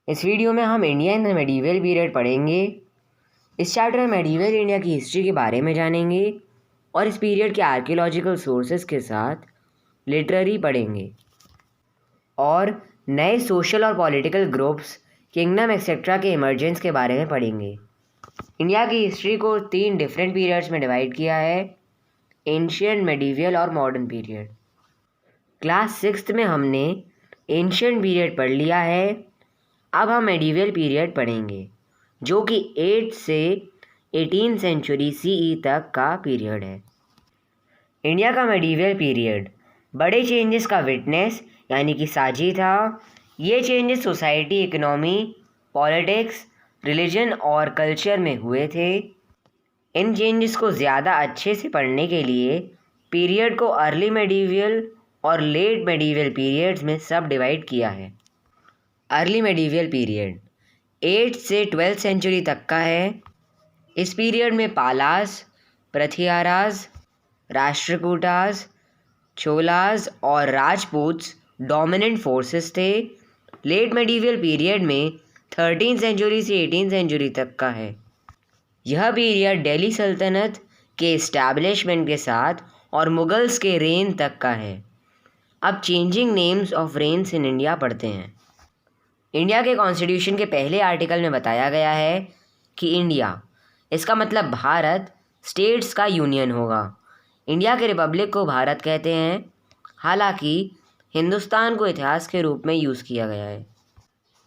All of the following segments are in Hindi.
इस वीडियो में हम India in the medieval period पढ़ेंगे। इस चैप्टर में मेडिवल इंडिया की हिस्ट्री के बारे में जानेंगे और इस पीरियड के आर्कियोलॉजिकल सोर्सेज के साथ लिटरेरी पढ़ेंगे और नए सोशल और पॉलिटिकल ग्रुप्स, किंगडम एक्सेट्रा के इमर्जेंस के बारे में पढ़ेंगे। इंडिया की हिस्ट्री को 3 डिफरेंट पीरियड्स में डिवाइड किया है: एंशिएंट, मेडिवल और मॉडर्न पीरियड। क्लास 6th में हमने एंशिएंट पीरियड पढ़ लिया है। अब हम मेडिवल पीरियड पढ़ेंगे जो कि 8 से 18 सेंचुरी CE तक का पीरियड है। इंडिया का मेडिवल पीरियड बड़े चेंजेस का विटनेस यानी कि साझी था। ये changes society, economy, politics, religion और कल्चर में हुए थे। इन चेंजेस को ज़्यादा अच्छे से पढ़ने के लिए पीरियड को अर्ली मेडिवल और लेट मेडिवल पीरियड्स में सब डिवाइड किया है। अर्ली मेडिवल पीरियड 8 से 12th सेंचुरी तक का है। इस पीरियड में पालास, प्रथियाराज, राष्ट्रकूटास, चोलास और राजपूत्स डोमिनेंट फोर्सेस थे। लेट मेडिवल पीरियड में 13th सेंचुरी से 18th सेंचुरी तक का है। यह पीरियड दिल्ली सल्तनत के इस्टेब्लिशमेंट के साथ और मुगल्स के रेन तक का है। अब changing names of reigns in India पढ़ते हैं। इंडिया के कॉन्स्टिट्यूशन के पहले आर्टिकल में बताया गया है कि इंडिया, इसका मतलब भारत, स्टेट्स का यूनियन होगा। इंडिया के रिपब्लिक को भारत कहते हैं। हालांकि हिंदुस्तान को इतिहास के रूप में यूज़ किया गया है,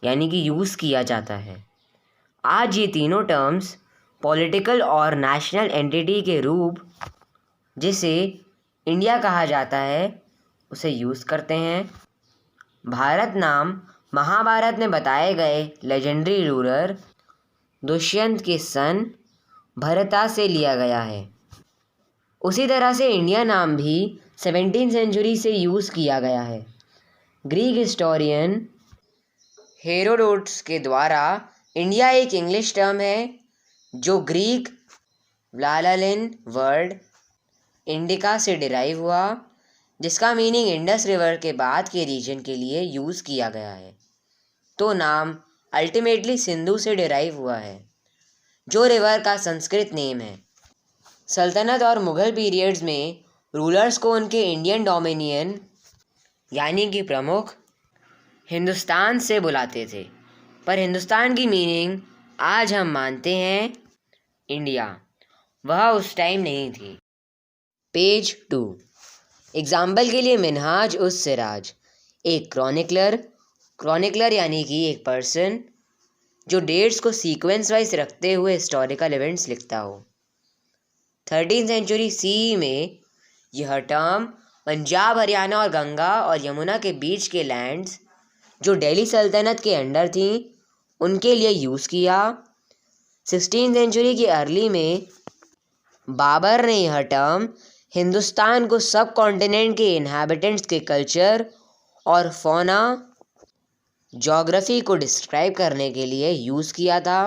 यानी कि यूज़ किया जाता है। आज ये तीनों टर्म्स पॉलिटिकल और नेशनल एंटिटी के रूप जिसे इंडिया कहा जाता है उसे यूज़ करते हैं। भारत नाम महाभारत में बताए गए लेजेंडरी रूलर दुष्यंत के सन भरता से लिया गया है। उसी तरह से इंडिया नाम भी 17th सेंचुरी से यूज़ किया गया है। ग्रीक हिस्टोरियन हेरोडोटस के द्वारा इंडिया एक इंग्लिश टर्म है जो ग्रीक व्लालालिन वर्ड इंडिका से डिराइव हुआ, जिसका मीनिंग इंडस रिवर के बाद के रीजन के लिए यूज़ किया गया है। तो नाम अल्टीमेटली सिंधु से डिराइव हुआ है, जो रिवर का संस्कृत नेम है। सल्तनत और मुग़ल पीरियड्स में रूलर्स को उनके इंडियन डोमिनियन यानी कि प्रमुख हिंदुस्तान से बुलाते थे, पर हिंदुस्तान की मीनिंग आज हम मानते हैं इंडिया, वह उस टाइम नहीं थी। पेज 2। एग्जाम्पल के लिए मिनहाज उस सिराज, एक क्रॉनिकलर यानी कि एक पर्सन जो डेट्स को सीक्वेंस वाइज रखते हुए हिस्टोरिकल इवेंट्स लिखता हो। 13th सेंचुरी CE में यह टर्म पंजाब, हरियाणा और गंगा और यमुना के बीच के लैंड्स जो दिल्ली सल्तनत के अंडर थी उनके लिए यूज़ किया। 16th सेंचुरी की अर्ली में बाबर ने यह टर्म हिंदुस्तान को सब कॉन्टिनेंट के इन्हाबिटेंट्स के कल्चर और फौना जोग्राफी को डिस्क्राइब करने के लिए यूज़ किया था।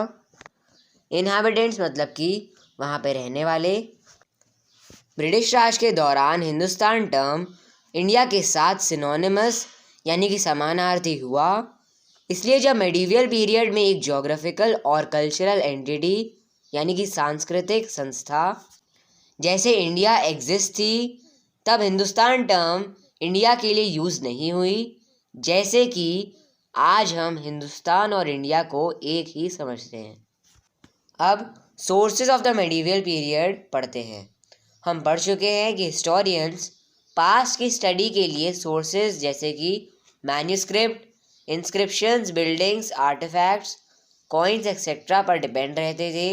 इन्हाबिटेंट्स मतलब कि वहाँ पे रहने वाले। ब्रिटिश राज के दौरान हिंदुस्तान टर्म इंडिया के साथ सिनोनिमस यानी कि समानार्थी हुआ। इसलिए जब मेडिवल पीरियड में एक जोग्राफिकल और कल्चरल एंटिटी यानी कि सांस्कृतिक संस्था जैसे इंडिया एग्जिस्ट थी, तब हिंदुस्तान टर्म इंडिया के लिए यूज़ नहीं हुई, जैसे कि आज हम हिंदुस्तान और इंडिया को एक ही समझते हैं। अब sources of the medieval period पढ़ते हैं। हम पढ़ चुके हैं कि हिस्टोरियंस पास्ट की स्टडी के लिए सोर्सेज जैसे कि manuscript, inscriptions, buildings, artefacts, coins etcetera पर डिपेंड रहते थे।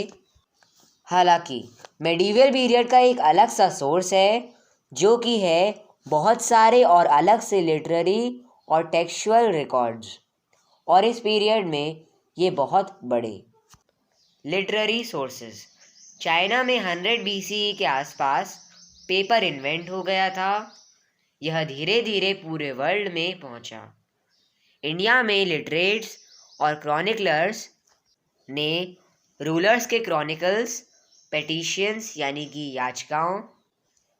हालांकि मेडिवल पीरियड का एक अलग सा सोर्स है जो कि है बहुत सारे और अलग से लिटरेरी और टेक्सचुअल रिकॉर्ड्स, और इस पीरियड में ये बहुत बड़े लिटरेरी सोर्सेस। चाइना में 100 BCE के आसपास पेपर इन्वेंट हो गया था। यह धीरे धीरे पूरे वर्ल्ड में पहुंचा। इंडिया में लिटरेट्स और क्रॉनिकलर्स ने रूलर्स के क्रॉनिकल्स, पेटिशंस यानी कि याचिकाओं,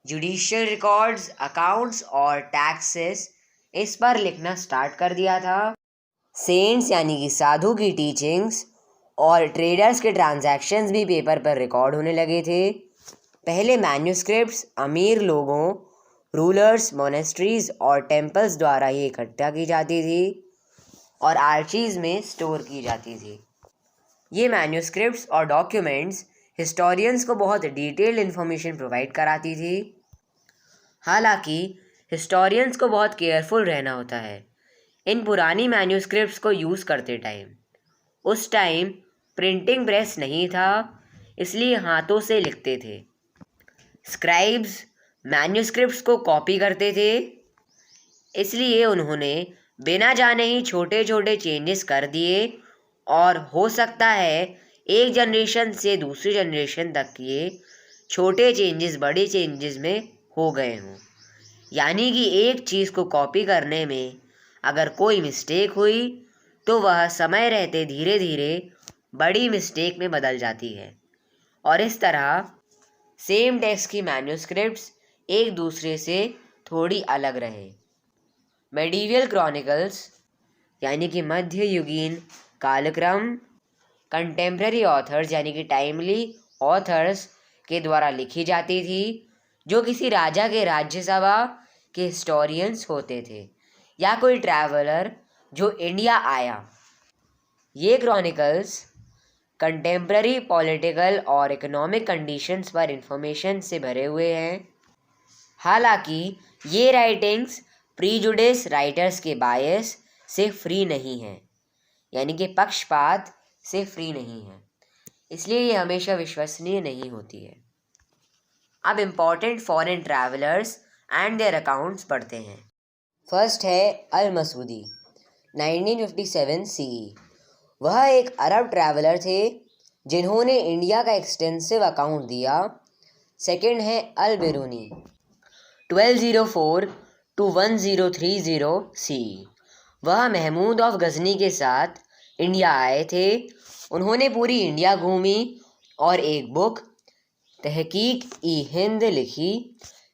जुडिशियल रिकॉर्ड्स, अकाउंट्स और टैक्सेस इस पर लिखना स्टार्ट कर दिया था। सेंट्स यानी कि साधु की टीचिंग्स और ट्रेडर्स के ट्रांजैक्शंस भी पेपर पर रिकॉर्ड होने लगे थे। पहले मैन्युस्क्रिप्ट्स अमीर लोगों, रूलर्स, मोनेस्ट्रीज और टेम्पल्स द्वारा ये इकट्ठा की जाती थी और आर्चीज़ में स्टोर की जाती थी। ये मैन्युस्क्रिप्ट्स और डॉक्यूमेंट्स हिस्टोरियंस को बहुत डिटेल्ड इन्फॉर्मेशन प्रोवाइड कराती थी। हालांकि हिस्टोरियंस को बहुत केयरफुल रहना होता है इन पुरानी मैन्युस्क्रिप्ट्स को यूज़ करते टाइम। उस टाइम प्रिंटिंग प्रेस नहीं था, इसलिए हाथों से लिखते थे। स्क्राइब्स मैन्युस्क्रिप्ट्स को कॉपी करते थे, इसलिए उन्होंने बिना जाने ही छोटे छोटे चेंजेस कर दिए और हो सकता है एक जनरेशन से दूसरी जनरेशन तक ये छोटे चेंजेस बड़े चेंजेस में हो गए हों। यानी कि एक चीज़ को कॉपी करने में अगर कोई मिस्टेक हुई तो वह समय रहते धीरे धीरे बड़ी मिस्टेक में बदल जाती है और इस तरह सेम टेक्स्ट की मैन्युस्क्रिप्ट्स एक दूसरे से थोड़ी अलग रहे। मेडिवल क्रॉनिकल्स यानी कि मध्ययुगीन कालक्रम कंटेम्प्रेरी ऑथर्स यानी कि टाइमली ऑथर्स के द्वारा लिखी जाती थी, जो किसी राजा के राज्यसभा के हिस्टोरियंस होते थे या कोई ट्रैवलर जो इंडिया आया। ये क्रॉनिकल्स कंटेम्प्रेरी पॉलिटिकल और इकोनॉमिक कंडीशंस पर इंफॉर्मेशन से भरे हुए हैं। हालांकि ये राइटिंग्स प्रीजुडिस राइटर्स के बायस से फ्री नहीं हैं, यानी कि पक्षपात से फ्री नहीं है, इसलिए ये हमेशा विश्वसनीय नहीं होती है। अब important foreign travellers and their accounts पढ़ते हैं। फर्स्ट है अल मसूदी 1957 CE। वह एक अरब ट्रैवलर थे जिन्होंने इंडिया का एक्सटेंसिव अकाउंट दिया। सेकंड है अल बिरूनी 1204 to 1030 CE। वह महमूद ऑफ गजनी के साथ इंडिया आए थे। उन्होंने पूरी इंडिया घूमी और एक बुक तहकीक ई हिंद लिखी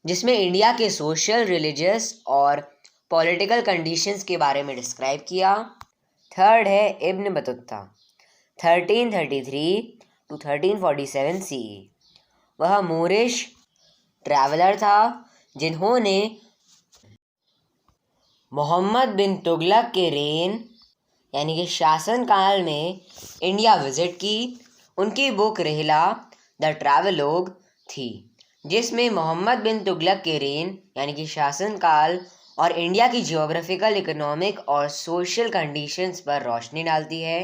जिसमें इंडिया के सोशल, रिलीजियस और पॉलिटिकल कंडीशंस के बारे में डिस्क्राइब किया। थर्ड है इब्न बतूता 1333 to 1347 CE। वह मूरिश ट्रैवलर था जिन्होंने मोहम्मद बिन तुगलक के रेन यानी कि शासनकाल में इंडिया विज़िट की। उनकी बुक रिहला द ट्रैवलोग थी जिसमें मोहम्मद बिन तुगलक के रेन यानी कि शासनकाल और इंडिया की जियोग्राफिकल, इकोनॉमिक और सोशल कंडीशंस पर रोशनी डालती है।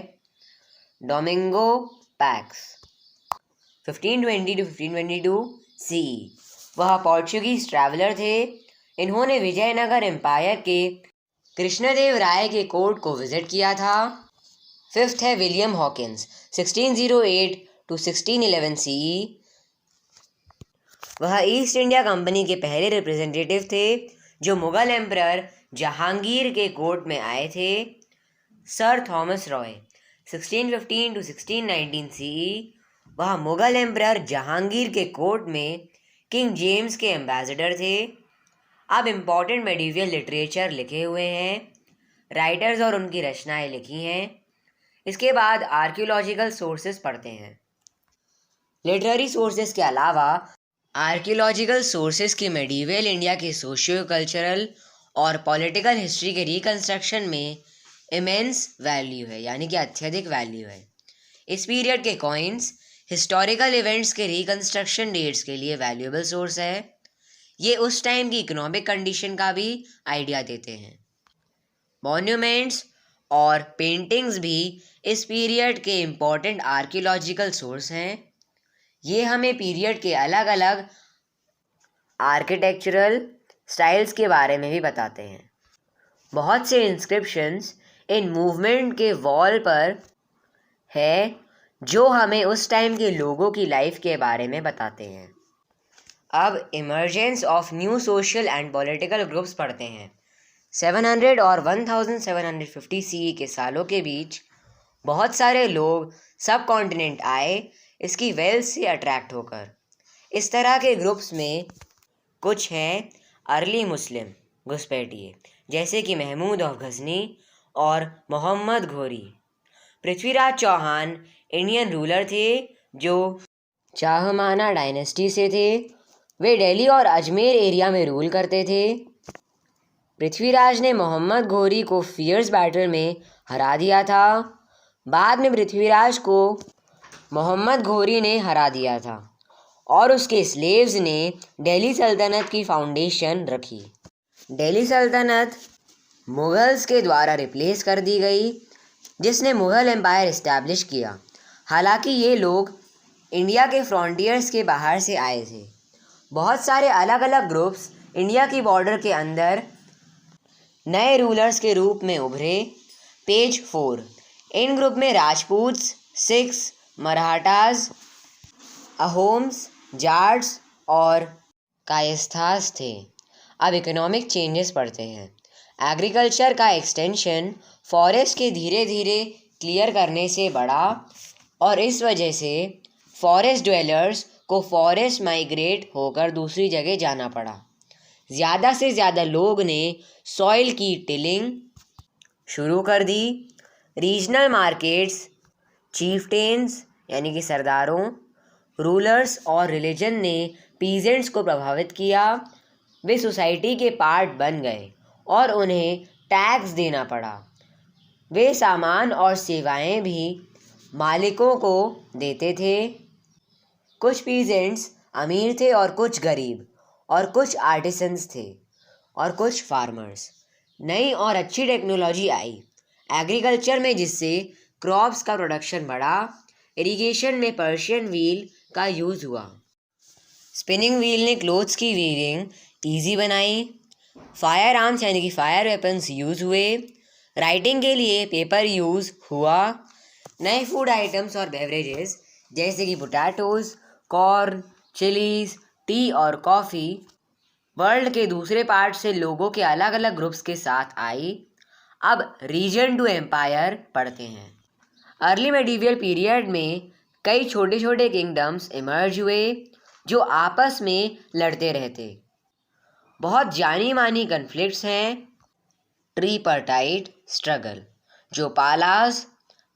Domingo PACS 1520 to 1522 CE। वह पोर्चुगीज ट्रैवलर थे। इन्होंने विजयनगर एम्पायर के कृष्णदेव राय के कोर्ट को विजिट किया था। फिफ्थ है विलियम हॉकिंस 1608 to 1611 CE। वह ईस्ट इंडिया कंपनी के पहले रिप्रेजेंटेटिव थे जो मुगल एम्परर जहांगीर के कोर्ट में आए थे। Sir Thomas Roy 1615 to 1619 CE। वह मुगल एम्परर जहांगीर के कोर्ट में किंग जेम्स के एम्बेसडर थे। अब इम्पॉर्टेंट मेडिवल लिटरेचर लिखे हुए हैं, राइटर्स और उनकी रचनाएं लिखी हैं। इसके बाद आर्कियोलॉजिकल सोर्सेज पढ़ते हैं। लिटरेरी सोर्सेज के अलावा आर्कियोलॉजिकल सोर्सेज की मेडिवल इंडिया के सोशियो कल्चरल और पॉलिटिकल हिस्ट्री के रिकंस्ट्रक्शन में इमेंस वैल्यू है, यानी कि अत्यधिक वैल्यू है। इस पीरियड के कॉइन्स हिस्टोरिकल इवेंट्स के रिकंस्ट्रक्शन डेट्स के लिए वैल्यूएबल सोर्स है। ये उस टाइम की इकोनॉमिक कंडीशन का भी आइडिया देते हैं। मॉन्यूमेंट्स और पेंटिंग्स भी इस पीरियड के इम्पॉर्टेंट आर्कियोलॉजिकल सोर्स हैं। ये हमें पीरियड के अलग अलग आर्किटेक्चरल स्टाइल्स के बारे में भी बताते हैं। बहुत से इंस्क्रिप्शंस इन मूवमेंट के वॉल पर है जो हमें उस टाइम के लोगों की लाइफ के बारे में बताते हैं। अब emergence of new social and political groups पढ़ते हैं। 700 और 1750 CE के सालों के बीच बहुत सारे लोग सब कॉन्टिनेंट आए इसकी वेल्थ से अट्रैक्ट होकर। इस तरह के ग्रुप्स में कुछ हैं अर्ली मुस्लिम घुसपैठिए जैसे कि महमूद ऑफ गजनी और मोहम्मद घोरी। पृथ्वीराज चौहान इंडियन रूलर थे जो चाहमाना डायनेस्टी से थे। वे दिल्ली और अजमेर एरिया में रूल करते थे। पृथ्वीराज ने मोहम्मद घोरी को फियर्स बैटल में हरा दिया था। बाद में पृथ्वीराज को मोहम्मद घोरी ने हरा दिया था और उसके स्लेव्स ने दिल्ली सल्तनत की फाउंडेशन रखी। दिल्ली सल्तनत मुगल्स के द्वारा रिप्लेस कर दी गई, जिसने मुगल एम्पायर इस्टेब्लिश किया। हालांकि ये लोग इंडिया के फ्रंटियर्स के बाहर से आए थे। बहुत सारे अलग अलग ग्रुप्स इंडिया की बॉर्डर के अंदर नए रूलर्स के रूप में उभरे। पेज 4। इन ग्रुप में राजपूत्स, सिख्स, मराठास, अहोम्स, जाट्स और कायस्थास थे। अब इकोनॉमिक चेंजेस पढ़ते हैं। एग्रीकल्चर का एक्सटेंशन फॉरेस्ट के धीरे धीरे क्लियर करने से बढ़ा और इस वजह से फॉरेस्ट ड्वेलर्स को फॉरेस्ट माइग्रेट होकर दूसरी जगह जाना पड़ा। ज़्यादा से ज़्यादा लोग ने सॉइल की टिलिंग शुरू कर दी। रीजनल मार्केट्स, चीफटेन्स यानी कि सरदारों, रूलर्स और रिलीजन ने पीजेंट्स को प्रभावित किया। वे सोसाइटी के पार्ट बन गए और उन्हें टैक्स देना पड़ा। वे सामान और सेवाएं भी मालिकों को देते थे। कुछ पीजेंट्स अमीर थे और कुछ गरीब, और कुछ आर्टिसंस थे और कुछ फार्मर्स। नई और अच्छी टेक्नोलॉजी आई एग्रीकल्चर में, जिससे क्रॉप्स का प्रोडक्शन बढ़ा। इरिगेशन में पर्शियन व्हील का यूज़ हुआ। स्पिनिंग व्हील ने क्लोथ्स की वीविंग ईजी बनाई। फायर आर्म्स यानी कि फायर वेपन्स यूज़ हुए। राइटिंग के लिए पेपर यूज़ हुआ। नए फूड आइटम्स और बेवरेजेस जैसे कि पोटैटोज़, कॉर्न, चिलीज़, टी और कॉफ़ी वर्ल्ड के दूसरे पार्ट से लोगों के अलग अलग ग्रुप्स के साथ आई। अब रीजन टू एम्पायर पढ़ते हैं। अर्ली मेडिवियल पीरियड में कई छोटे छोटे किंगडम्स इमर्ज हुए जो आपस में लड़ते रहते। बहुत जानी मानी कन्फ्लिक्ट्स हैं। ट्रीपर्टाइट स्ट्रगल जो पालास,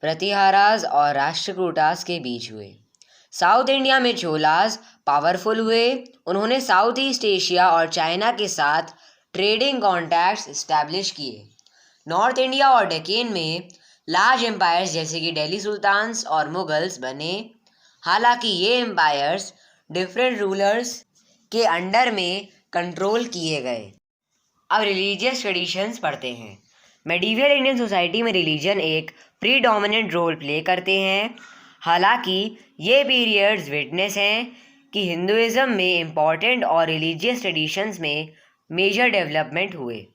प्रतिहारास और राष्ट्रकूटास के बीच हुए। साउथ इंडिया में चोलास पावरफुल हुए। उन्होंने साउथ ईस्ट एशिया और चाइना के साथ ट्रेडिंग कॉन्टैक्ट्स इस्टेब्लिश किए। नॉर्थ इंडिया और डेक्कन में लार्ज एम्पायर्स जैसे कि दिल्ली सुल्तान्स और मुगल्स बने। हालांकि ये एम्पायर्स डिफरेंट रूलर्स के अंडर में कंट्रोल किए गए। अब रिलीजियस ट्रेडिशंस पढ़ते हैं। मेडिवियल इंडियन सोसाइटी में रिलीजन एक प्रीडोमिनेंट रोल प्ले करते हैं। हालांकि ये पीरियड्स विटनेस हैं कि हिंदुइज्म में इम्पॉर्टेंट और रिलीजियस ट्रेडिशंस में मेजर डेवलपमेंट हुए।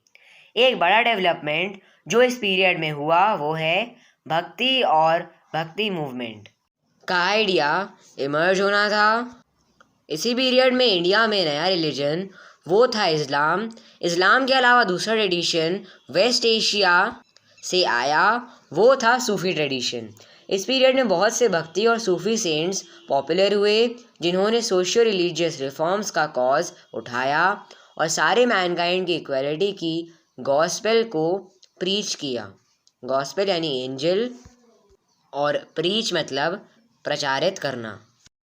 एक बड़ा डेवलपमेंट जो इस पीरियड में हुआ वो है भक्ति और भक्ति मूवमेंट का आइडिया इमर्ज होना था। इसी पीरियड में इंडिया में नया रिलीजन वो था इस्लाम। इस्लाम के अलावा दूसरा ट्रेडिशन वेस्ट एशिया से आया, वो था सूफी ट्रेडिशन। इस पीरियड में बहुत से भक्ति और सूफी सेंट्स पॉपुलर हुए जिन्होंने सोशियो रिलीजियस रिफॉर्म्स का कॉज उठाया और सारे मैनकाइंड की इक्वालिटी की गॉस्पेल को प्रीच किया। गॉस्पेल यानी एंजल और प्रीच मतलब प्रचारित करना।